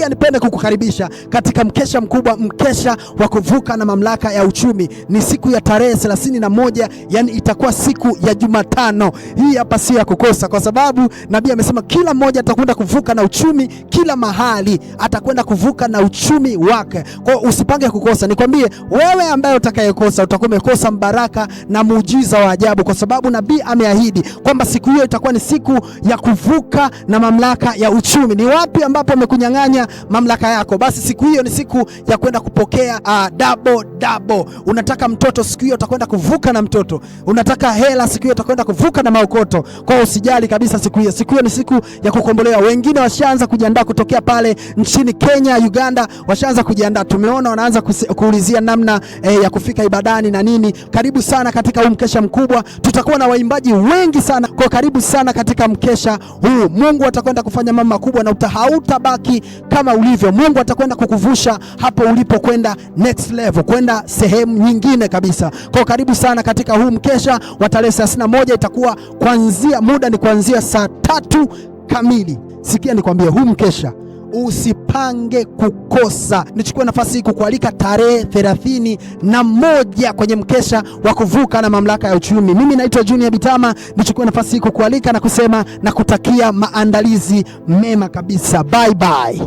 pia nipende kukukaribisha katika mkesha mkubwa, mkesha wa kuvuka na mamlaka ya uchumi. Ni siku ya tarehe 31, yani itakuwa siku ya Jumatano. Hii hapa si ya kukosa, kwa sababu nabii amesema kila mmoja atakwenda kuvuka na uchumi, kila mahali atakwenda kuvuka na uchumi wake. Kwa hiyo usipange kukosa. Nikwambie wewe ambaye utakayekosa, utakuwa umekosa mbaraka na muujiza wa ajabu, kwa sababu nabii ameahidi kwamba siku hiyo itakuwa ni siku ya kuvuka na mamlaka ya uchumi. Ni wapi ambapo amekunyang'anya mamlaka yako? Basi siku hiyo ni siku ya kwenda kupokea double. Unataka mtoto, siku hiyo utakwenda kuvuka na mtoto. Unataka hela, siku hiyo utakwenda kuvuka na maokoto. Kwa hiyo usijali kabisa siku hiyo. Siku hiyo ni siku ya kukombolewa. Wengine washaanza kujiandaa kutokea pale nchini Kenya, Uganda, washaanza kujiandaa. Tumeona wanaanza kuulizia namna ya kufika ibadani na nini. Karibu sana katika huu mkesha mkubwa. Tutakuwa na waimbaji wengi sana. Kwa karibu sana katika mkesha huu. Mungu atakwenda kufanya mambo makubwa na hautabaki kama ulivyo. Mungu atakwenda kukuvusha hapo ulipo kwenda next level, kwenda sehemu nyingine kabisa. Kwa karibu sana katika huu mkesha wa tarehe 31. Itakuwa muda ni kuanzia saa 3 kamili. Sikia nikwambie, huu mkesha usipange kukosa. Nichukue nafasi hii kukualika tarehe 31 kwenye mkesha wa kuvuka na mamlaka ya uchumi. Mimi naitwa Junior Bitama. Nichukue nafasi hii kukualika na kusema na kutakia maandalizi mema kabisa. Bye bye.